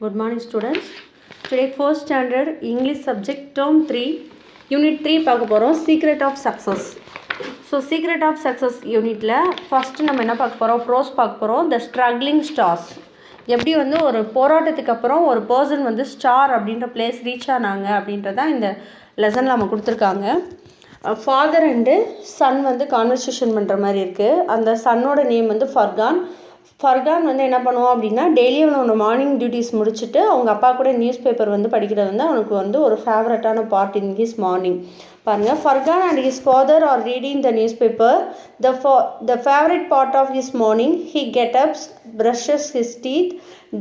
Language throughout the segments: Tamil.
Good morning students. Today 4th standard English subject term 3 unit 3 பார்க்க போகிறோம் secret of success. So secret of success unitல first நம்ம என்ன பார்க்க போகிறோம், ப்ரோஸ் பார்க்க போகிறோம். The struggling stars, எப்படி வந்து ஒரு போராட்டத்துக்கு அப்புறம் ஒரு பர்சன் வந்து ஸ்டார் அப்படின்ற பிளேஸ் ரீச் ஆனாங்க அப்படின்றதான் இந்த லெசனில் நம்ம கொடுத்துருக்காங்க. ஃபாதர் அண்டு சன் வந்து கான்வர்சேஷன் பண்ணுற மாதிரி இருக்குது. அந்த சன்னோட நேம் வந்து ஃபர்கான் வந்து என்ன பண்ணுவான் அப்படின்னா, டெய்லியும் அவனோட மார்னிங் டியூட்டிஸ் முடிச்சுட்டு அவங்க அப்பா கூட நியூஸ் பேப்பர் வந்து படிக்கிறது வந்து அவனுக்கு வந்து ஒரு ஃபேவரட்டான பார்ட் இன் ஹிஸ் மார்னிங். பாருங்கள், Farhan and his father are reading the newspaper. The favourite part of his morning, he get ups, brushes his teeth,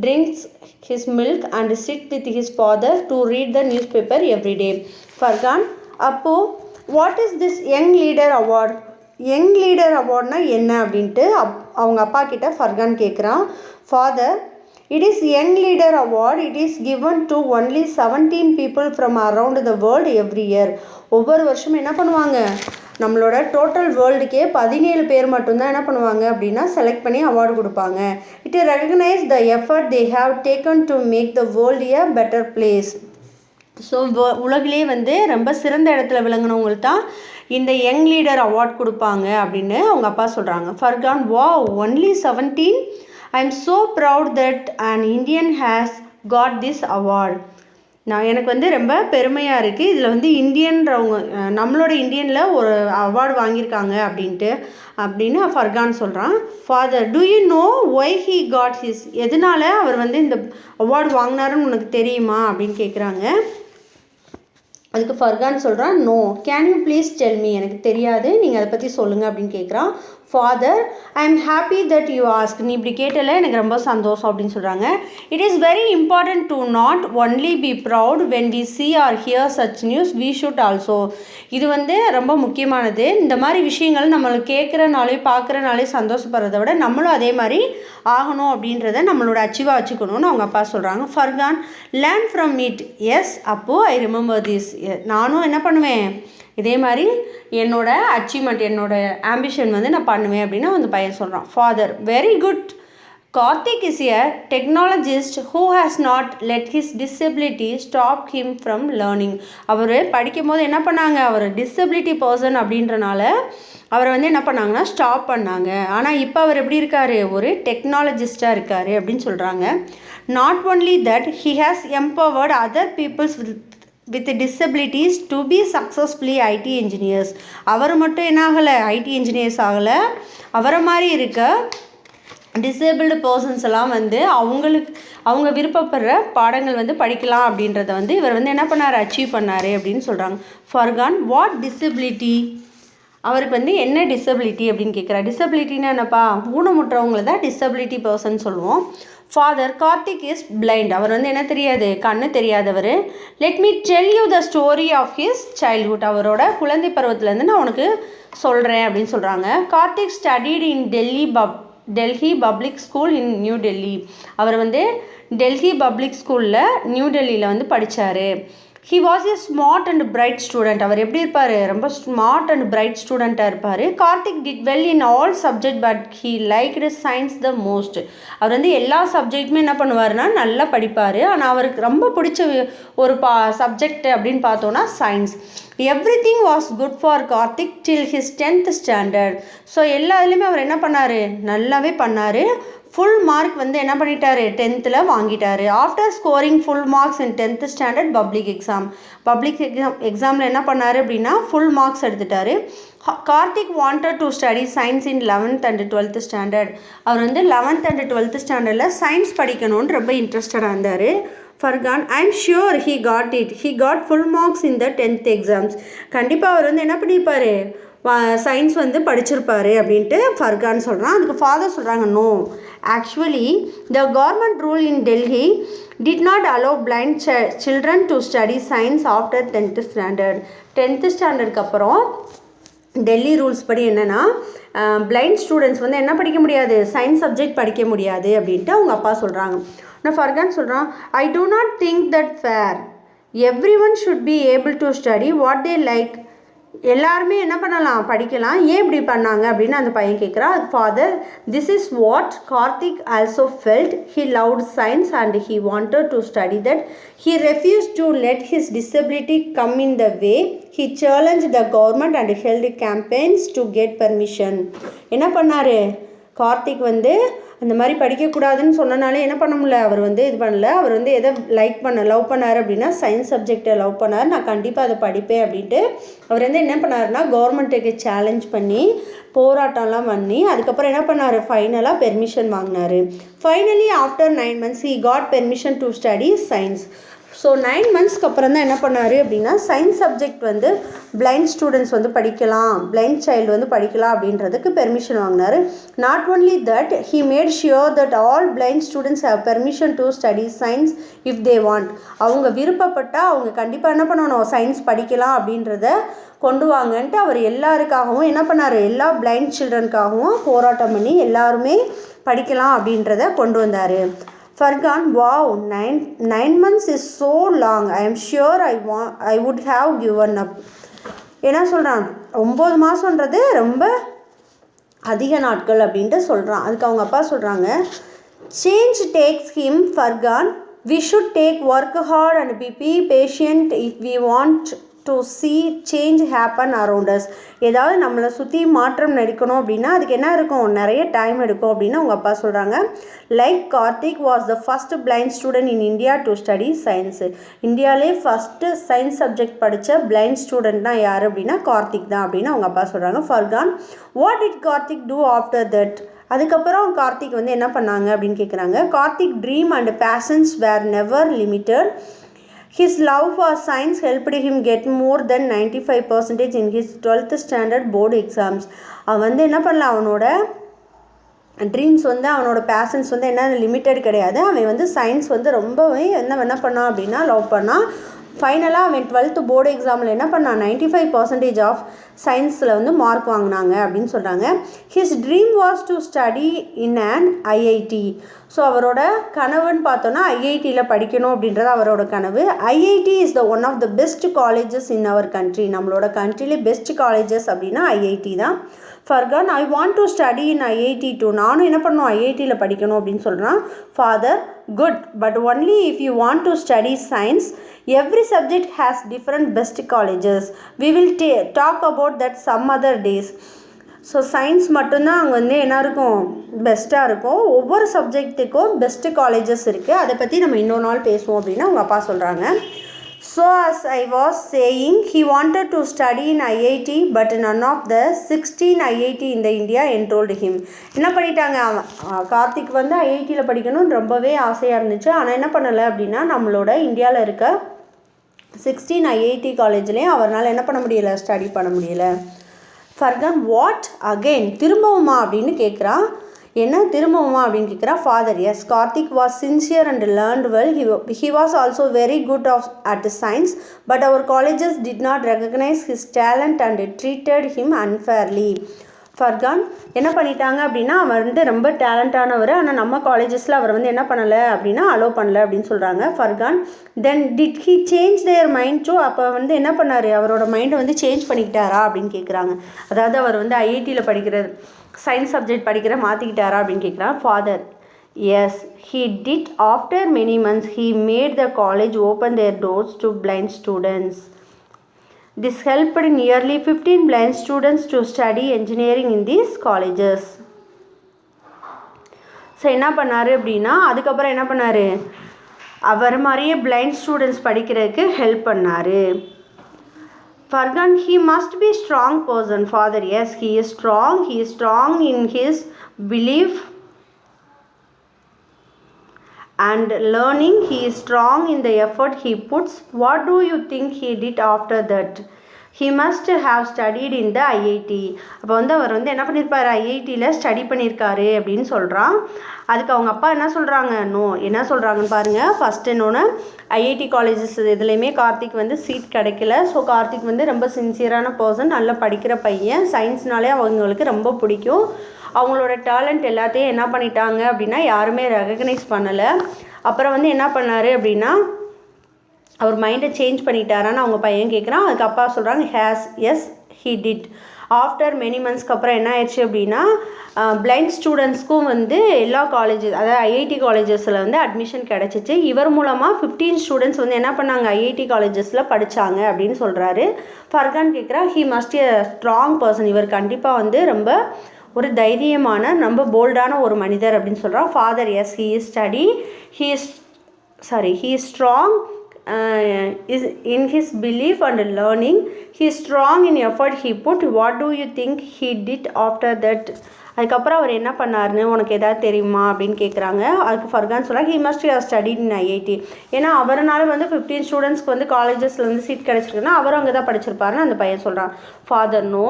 drinks his milk and sit with his father to read the newspaper every day. Farhan, அப்போ what is this young leader award? Young leader அவார்ட்னா என்ன அப்படின்ட்டு அவங்க அப்பா கிட்ட ஃபர்கான் கேட்குறான். Father, it is young leader award. It is given to only 17 people from around the world every year. ஒவ்வொரு வருஷமும் என்ன பண்ணுவாங்க, நம்மளோட டோட்டல் வேர்ல்டுக்கே 17 பேர் மட்டும்தான் என்ன பண்ணுவாங்க அப்படின்னா செலக்ட் பண்ணி அவார்டு கொடுப்பாங்க. It recognise the effort they have taken to make the world a better place. So உலகிலே வந்து ரொம்ப சிறந்த இடத்துல விளங்கினவங்களுக்கு தான் இந்த யங் லீடர் அவார்ட் கொடுப்பாங்க அப்படின்னு அவங்க அப்பா சொல்கிறாங்க. Furqan, wow, only 17? I am so proud that an Indian has God this award. எனக்கு வந்து ரொம்ப பெருமையாக இருக்குது, இதில் வந்து இந்தியன்றவங்க நம்மளோட இந்தியனில் ஒரு அவார்டு வாங்கியிருக்காங்க அப்படின்னு ஃபர்கான் சொல்கிறான். Father, do you know why he got his? எதனால் அவர் வந்து இந்த அவார்டு வாங்கினாருன்னு உனக்கு தெரியுமா அப்படின்னு கேட்குறாங்க. அதுக்கு ஃபர்கான் சொல்கிறான், no, can you please tell me? எனக்கு தெரியாது, நீங்கள் அதை பற்றி சொல்லுங்கள் அப்படின்னு கேட்குறான். Father, I am happy that you ask. நீ இப்படி கேட்டல எனக்கு ரொம்ப சந்தோஷம் அப்படின்னு சொல்கிறாங்க. It is very important to not only be proud when we see or hear such news, we should also. இது வந்து ரொம்ப முக்கியமானது. இந்த மாதிரி விஷயங்கள் நம்மளுக்கு கேட்குறனாலே பார்க்குறனாலே சந்தோஷப்படுறத விட நம்மளும் அதே மாதிரி ஆகணும் அப்படின்றத நம்மளோட அச்சீவாக வச்சுக்கணும்னு அவங்க அப்பா சொல்கிறாங்க. Farhan, learn from it. Yes, அப்போது ஐ ரிமெம்பர் திஸ். நானும் என்ன பண்ணுவேன், இதே மாதிரி என்னோட அச்சீவ்மெண்ட், என்னோட ஆம்பிஷன் வந்து நான் பண்ணுவேன் அப்படின்னு அந்த பையன் சொல்கிறான். Father, very good. Karthik is a technologist who has not let his disability stop him from learning. அவர் படிக்கும் போது என்ன பண்ணாங்க, அவர் டிசபிலிட்டி பர்சன் அப்படின்றனால அவரை வந்து என்ன பண்ணாங்கன்னா ஸ்டாப் பண்ணாங்க. ஆனால் இப்போ அவர் எப்படி இருக்கார், ஒரு டெக்னாலஜிஸ்டாக இருக்கார் அப்படின்னு சொல்கிறாங்க. Not only that, he has empowered other peoples with disabilities to be successfully IT engineers. அவர் மட்டும் என்ன ஆகலை, ஐடி இன்ஜினியர்ஸ் ஆகலை, அவரை மாதிரி இருக்க டிசேபிள்டு பர்சன்ஸ் எல்லாம் வந்து அவங்க விருப்பப்படுற பாடங்கள் வந்து படிக்கலாம் அப்படின்றத வந்து இவர் வந்து என்ன பண்ணார், அச்சீவ் பண்ணார் அப்படின்னு சொல்கிறாங்க. Farhan, what disability? அவருக்கு வந்து என்ன டிசபிலிட்டி அப்படின்னு கேட்குறாரு. டிசபிலிட்டின்னா என்னப்பா, ஊனமுற்றவங்களை தான் டிசபிலிட்டி பர்சன் சொல்லுவோம். Father, Karthik is blind. அவர் வந்து என்ன தெரியாது, கண்ணு தெரியாதவர். Let me tell you the story of his childhood. அவரோட குழந்தை பருவத்திலேருந்து நான் உனக்கு சொல்கிறேன் அப்படின்னு சொல்கிறாங்க. Karthik studied in Delhi Public School in New Delhi. அவர் வந்து டெல்லி பப்ளிக் ஸ்கூலில் நியூ டெல்லியில் வந்து படித்தார். He was a smart and bright student. அவர் எப்படி இருப்பார், ரொம்ப ஸ்மார்ட் அண்ட் பிரைட் ஸ்டூடெண்ட்டாக இருப்பார். Karthik did well in all subject but he liked science the most. அவர் வந்து எல்லா சப்ஜெக்ட்டுமே என்ன பண்ணுவார்னா நல்லா படிப்பார். ஆனால் அவருக்கு ரொம்ப பிடிச்ச ஒரு சப்ஜெக்ட் அப்படின்னு பார்த்தோன்னா science. Every thing was good for Karthik till his 10th standard. So எல்லா இதுலேயுமே அவர் என்ன பண்ணார், நல்லாவே பண்ணார். ஃபுல் மார்க் வந்து என்ன பண்ணிட்டாரு, 10th வாங்கிட்டார். After scoring full marks in 10th standard public எக்ஸாமில் என்ன பண்ணார் அப்படின்னா ஃபுல் மார்க்ஸ் எடுத்துட்டார். Karthik wanted to study science in 11th and 12th standard. அவர் வந்து 11th and 12th ஸ்டாண்டர்டில் சயின்ஸ் படிக்கணும்னு ரொம்ப இன்ட்ரெஸ்டடாக இருந்தார். Farhan, I am sure he got it. He got full marks in the 10th exams. கண்டிப்பாக அவர் வந்து என்ன பண்ணியிருப்பார், சயின்ஸ் வந்து படிச்சிருப்பார் அப்படின்ட்டு ஃபர்கான் சொல்கிறான். அதுக்கு ஃபாதர் சொல்கிறாங்க, no, actually the government rule in Delhi did not allow blind children to study science after 10th standard. 10th ஸ்டாண்டர்டுக்கு அப்புறம் டெல்லி ரூல்ஸ் படி என்னென்னா பிளைண்ட் ஸ்டூடெண்ட்ஸ் வந்து என்ன படிக்க முடியாது, சயின்ஸ் சப்ஜெக்ட் படிக்க முடியாது அப்படின்ட்டு அவங்க அப்பா சொல்கிறாங்க. நான் ஃபர்கான் சொல்கிறான், I do not think that fair. Every one should be able to study what they like எல்லாருமே என்ன பண்ணலாம், படிக்கலாம், ஏன் இப்படி பண்ணாங்க அப்படின்னு அந்த பையன் கேட்குறான். Father, this is what Karthik also felt. He loved science and he wanted to study that. He refuse to let his disability come in the way. He challenge the government and held campaigns to get permission. என்ன பண்ணார் கார்த்திக் வந்து அந்த மாதிரி படிக்கக்கூடாதுன்னு சொன்னனாலே என்ன பண்ண முடியல, அவர் வந்து இது பண்ணல. அவர் வந்து எதை லவ் பண்ணார் அப்படின்னா சயின்ஸ் சப்ஜெக்டை லவ் பண்ணார். நான் கண்டிப்பாக அதை படிப்பேன் அப்படின்ட்டு அவர் வந்து என்ன பண்ணாருன்னா கவர்மெண்ட்டுக்கு சேலஞ்ச் பண்ணி போராட்டம்லாம் பண்ணி அதுக்கப்புறம் என்ன பண்ணார், ஃபைனலாக பெர்மிஷன் வாங்கினார். Finally after 9 months he got permission to study science. So 9 monthsக்கு அப்புறம் தான் என்ன பண்ணார் அப்படின்னா சயின்ஸ் சப்ஜெக்ட் வந்து பிளைண்ட் ஸ்டூடெண்ட்ஸ் வந்து படிக்கலாம், பிளைண்ட் சைல்டு வந்து படிக்கலாம் அப்படின்றதுக்கு பெர்மிஷன் வாங்கினார். Not only that, he made sure that all blind students have permission to study science if they want. அவங்க விருப்பப்பட்டால் அவங்க கண்டிப்பாக என்ன பண்ணணும், சயின்ஸ் படிக்கலாம் அப்படின்றத கொண்டு வாங்கன்ட்டு அவர் எல்லாருக்காகவும் என்ன பண்ணார், எல்லா பிளைண்ட் சில்ட்ரனுக்காகவும் போராட்டம் பண்ணி எல்லாருமே படிக்கலாம் அப்படின்றத கொண்டு வந்தார். Fargan, wow, 9 months is so long. I am sure I would have given up. என்ன சொல்கிறான், 9 மாதன்றது ரொம்ப அதிக நாட்கள் அப்படின்ட்டு சொல்கிறான். அதுக்கு அவங்க அப்பா சொல்கிறாங்க, change tax him Furqan. We should take work hard and be patient if we want to see change happen around us. ஏதாவது நம்மளை சுற்றி மாற்றம் நடிக்கணும் அப்படின்னா அதுக்கு என்ன இருக்கும், நிறைய டைம் எடுக்கும் அப்படின்னு அவங்க அப்பா சொல்கிறாங்க. Like Karthik was the first blind student in India to study science. இந்தியாவிலே ஃபஸ்ட்டு சயின்ஸ் சப்ஜெக்ட் படித்த பிளைண்ட் ஸ்டூடெண்ட்னா யார் அப்படின்னா கார்த்திக் தான் அப்படின்னு அவங்க அப்பா சொல்கிறாங்க. Farhan, what did Karthik do after that. அதுக்கப்புறம் கார்த்திக் வந்து என்ன பண்ணாங்க அப்படின்னு கேட்குறாங்க. Karthik dream and passions were never limited. His love for science helped him get more than 95% in his 12th standard board exams. அவன் வந்து என்ன பண்ணலாம், அவனோட ட்ரீம்ஸ் வந்து அவனோட பேஷன்ஸ் வந்து என்ன லிமிட்டட் கிடையாது. அவன் வந்து சயின்ஸ் வந்து ரொம்பவே என்ன பண்ணான் அப்படின்னா லவ் பண்ணான். ஃபைனலாக அவன் 12th போர்டு எக்ஸாமில் என்ன பண்ணான், 95% ஆஃப் சயின்ஸில் வந்து மார்க் வாங்கினாங்க அப்படின்னு சொல்கிறாங்க. His dream was to study in and IIT. So அவரோட கனவுன்னு பார்த்தோன்னா ஐஐடியில் படிக்கணும் அப்படின்றது அவரோட கனவு. IIT is the one of the best colleges in our country. நம்மளோட கண்ட்ரிலே பெஸ்ட் காலேஜஸ் அப்படின்னா ஐஐடி தான். Farhan, I want to study in IIT too. நானும் என்ன பண்ணணும், ஐஐடியில் படிக்கணும் அப்படின்னு சொல்கிறான். Father, good, but only if you want to study science. Every subject has different best colleges. We will talk about that some other days. So science மட்டும்தான் அங்கே வந்து என்ன இருக்கும், பெஸ்ட்டாக இருக்கும். ஒவ்வொரு சப்ஜெக்ட்டுக்கும் பெஸ்ட்டு காலேஜஸ் இருக்குது. அதை பற்றி நம்ம இன்னொரு நாள் பேசுவோம் அப்படின்னு அவங்க அப்பா சொல்கிறாங்க. So as I was saying, he wanted to study in IIT but none of the 16 IIT in the India enrolled him. என்ன பண்ணிட்டாங்க, கார்த்திக் வந்து ஐஐடியில் படிக்கணும்னு ரொம்பவே ஆசையாக இருந்துச்சு. ஆனால் என்ன பண்ணலை அப்படின்னா நம்மளோட இந்தியாவில் இருக்க 16 ஐஐடி காலேஜ்லேயும் அவரால் என்ன பண்ண முடியலை, ஸ்டடி பண்ண முடியலை. ஃபர்கான், வாட் அகெயின், திரும்பவுமா அப்படின்னு கேட்குறான். என்ன திரும்பவுமா அப்படின்னு கேட்குறான். Father, yes, Karthik was sincere and learnt well. He was also very good at science but our colleges did not recognise his talent and treated him unfairly. Farhan, என்ன பண்ணிட்டாங்க அப்படின்னா அவர் வந்து ரொம்ப டேலண்டானவர், ஆனால் நம்ம காலேஜஸில் அவர் வந்து என்ன பண்ணலை அப்படின்னா அலோவ் பண்ணலை அப்படின்னு சொல்கிறாங்க. Farhan, then did he change their mind too. அப்போ வந்து என்ன பண்ணார், அவரோட மைண்டை வந்து சேஞ்ச் பண்ணிக்கிட்டாரா அப்படின்னு கேட்குறாங்க. அதாவது அவர் வந்து ஐஐடியில் படிக்கிற சயின்ஸ் சப்ஜெக்ட் படிக்கிற மாற்றிக்கிட்டாரா அப்படின்னு கேட்குறான். Father, yes, he did. After many months he made the college open their doors to blind students. This helped nearly 15 blind students to study engineering in these colleges. So என்ன பண்ணார் அப்படின்னா அதுக்கப்புறம் என்ன பண்ணார், அவர் மாதிரியே பிளைண்ட் ஸ்டூடெண்ட்ஸ் படிக்கிறதுக்கு ஹெல்ப் பண்ணார். Fargan, he must be strong person. Father, yes, he is strong. He is strong in his belief and learning. He is strong in the effort he puts. What do you think he did after that? He must have studied in the IIT. அப்போ வந்து அவர் வந்து என்ன பண்ணியிருப்பார், ஐஐடியில் ஸ்டடி பண்ணியிருக்காரு அப்படின்னு சொல்கிறான். அதுக்கு அவங்க அப்பா என்ன சொல்கிறாங்க, என்ன சொல்கிறாங்கன்னு பாருங்கள். ஃபஸ்ட்டு இன்னொன்று ஐஐடி காலேஜஸ் இதுலேயுமே கார்த்திக் வந்து சீட் கிடைக்கல. ஸோ கார்த்திக் வந்து ரொம்ப சின்சியரான பர்சன், நல்லா படிக்கிற பையன், சயின்ஸ்னாலே அவங்களுக்கு ரொம்ப பிடிக்கும். அவங்களோட டேலண்ட் எல்லாத்தையும் என்ன பண்ணிட்டாங்க அப்படின்னா யாருமே ரெகக்னைஸ் பண்ணலை. அப்புறம் வந்து என்ன பண்ணார் அப்படின்னா அவர் மைண்டை சேஞ்ச் பண்ணிட்டாரான்னு அவங்க பையன் கேட்குறான். அதுக்கு அப்பா சொல்கிறாங்க, he did. ஆஃப்டர் மெனி மந்த்ஸ்க்கு அப்புறம் என்ன ஆயிடுச்சு அப்படின்னா பிளைண்ட் ஸ்டூடெண்ட்ஸ்க்கும் வந்து எல்லா காலேஜஸ் அதாவது ஐஐடி காலேஜஸில் வந்து அட்மிஷன் கிடச்சிச்சு. இவர் மூலமாக 15 ஸ்டூடெண்ட்ஸ் வந்து என்ன பண்ணாங்க, ஐஐடி காலேஜஸில் படித்தாங்க அப்படின்னு சொல்கிறாரு. ஃபர்கான் கேட்குறா, he must a strong person, இவர் கண்டிப்பாக வந்து ரொம்ப ஒரு தைரியமான ரொம்ப போல்டான ஒரு மனிதர் அப்படின்னு சொல்கிறான். Father, S he is study, he is strong is in his belief and learning. He is strong in effort he put. What do you think he did after that? அதுக்கப்புறம் அவர் என்ன பண்ணாருன்னு உனக்கு எதாவது தெரியுமா அப்படின்னு கேட்குறாங்க. அதுக்கு ஃபர்கான் சொல்கிறாங்க, he must have studied in IIT. ஏன்னா அவரால் வந்து 15 ஸ்டூடெண்ட்ஸ்க்கு வந்து காலேஜஸில் வந்து சீட் கிடச்சிருக்குன்னா அவரும் அங்கே தான் படிச்சிருப்பாருன்னு அந்த பையன் சொல்கிறான். Father, no,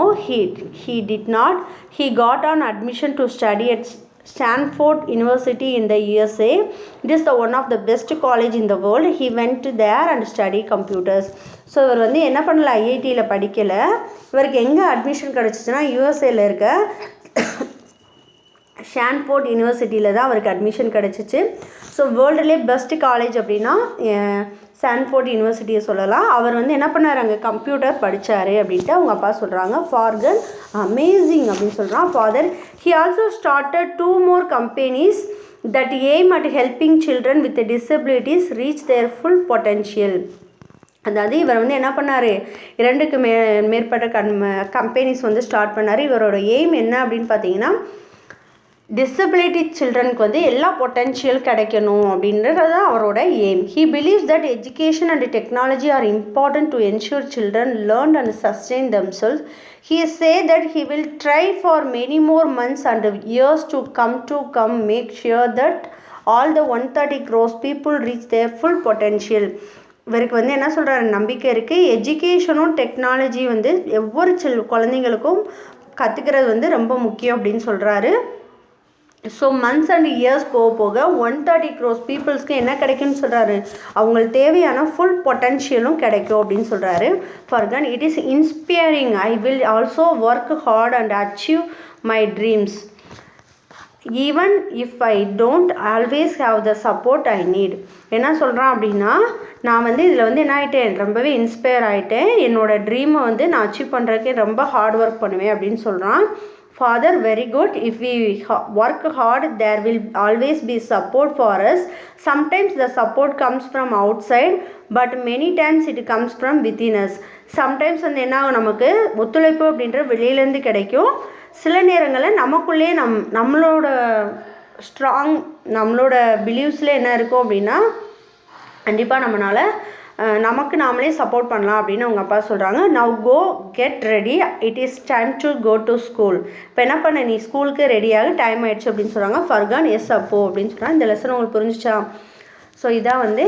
he did not. He got on admission to study at Stanford University in the USA. It is the one of the best college in the world. He went there and studied computers. So இவர் வந்து என்ன பண்ணல, ஐஐடியில் படிக்கலை. இவருக்கு எங்கே அட்மிஷன் கிடச்சிச்சின்னா யூஎஸ்ஏல இருக்க ஸ்டான்ஃபோர்ட் யூனிவர்சிட்டியில் தான் அவருக்கு அட்மிஷன் கிடச்சிச்சு. ஸோ வேர்ல்டுலேயே பெஸ்ட் காலேஜ் அப்படின்னா ஸ்டான்ஃபோர்ட் யூனிவர்சிட்டியை சொல்லலாம். அவர் வந்து என்ன பண்ணார், அங்கே கம்ப்யூட்டர் படித்தார் அப்படின்ட்டு அவங்க அப்பா சொல்கிறாங்க. ஃபார்கன், அமேசிங் அப்படின்னு சொல்கிறான். Father, he also started 2 more companies that aim at helping children with disabilities reach their full potential. அதாவது இவர் வந்து என்ன பண்ணார், 2க்கு மேற்பட்ட கம்பெனிஸ் வந்து ஸ்டார்ட் பண்ணார். இவரோட எய்ம் என்ன அப்படின்னு பார்த்தீங்கன்னா, டிசபிலிட்டி சில்ட்ரனுக்கு வந்து எல்லா பொட்டென்ஷியல் கிடைக்கணும் அப்படின்றது தான் அவரோட aim. He believes that education and technology are important to ensure children learn and sustain themselves. He say that he will try for many more months and years to come make sure that all the 130 crores people reach their full potential. இவருக்கு வந்து என்ன சொல்கிறாரு, நம்பிக்கை இருக்குது. எஜுகேஷனும் டெக்னாலஜி வந்து ஒவ்வொரு குழந்தைங்களுக்கும் கற்றுக்கிறது வந்து ரொம்ப முக்கியம் அப்படின்னு சொல்கிறாரு. ஸோ மந்த்ஸ் அண்ட் இயர்ஸ் போக போக 130 crores பீப்புள்ஸ்க்கு என்ன கிடைக்கும்னு சொல்கிறாரு, அவங்களுக்கு தேவையான ஃபுல் பொட்டென்ஷியலும் கிடைக்கும் அப்படின்னு சொல்கிறாரு. Furqan, it is inspiring. I will also work hard and achieve my dreams even if I don't always have the support I need. என்ன சொல்கிறான் அப்படின்னா, நான் வந்து இதில் வந்து என்ன ஆகிட்டேன், ரொம்பவே இன்ஸ்பயர் ஆகிட்டேன். என்னோடய ட்ரீமை வந்து நான் அச்சீவ் பண்ணுறதுக்கே ரொம்ப ஹார்ட் ஒர்க் பண்ணுவேன் அப்படின்னு சொல்கிறான். Father, very good. If we work hard, there will always be support for us. Sometimes the support comes from outside, but many times it comes from within us. Sometimes வந்து என்ன நமக்கு ஒத்துழைப்பு அப்படின்ற வெளியிலேருந்து கிடைக்கும். சில நேரங்களில் நமக்குள்ளே நம்மளோட ஸ்ட்ராங் நம்மளோட பிலீவ்ஸில் என்ன இருக்கும் அப்படின்னா கண்டிப்பாக நம்மளால் நமக்கு நாமளே சப்போர்ட் பண்ணலாம் அப்படின்னு அவங்க அப்பா சொல்கிறாங்க. Now go get ready, it is time to go to school. இப்போ என்ன பண்ண, நீ ஸ்கூலுக்கு ரெடியாக டைம் ஆகிடுச்சு அப்படின்னு சொல்கிறாங்க. ஃபர்கான், எஸ் அப்போ அப்படின்னு சொல்கிறாங்க. இந்த லெசன் உங்களுக்கு புரிஞ்சிச்சா? ஸோ இதான் வந்து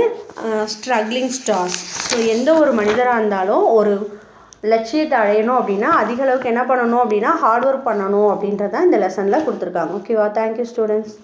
ஸ்ட்ரகிளிங் ஸ்டார்ஸ். ஸோ எந்த ஒரு மனிதராக இருந்தாலும் ஒரு லட்சியத்தை அடையணும் அப்படின்னா அதிக அளவுக்கு என்ன பண்ணணும் அப்படின்னா ஹார்ட் ஒர்க் பண்ணணும் அப்படின்றத இந்த லெசனில் கொடுத்துருக்காங்க. ஓகேவா? Thank you students.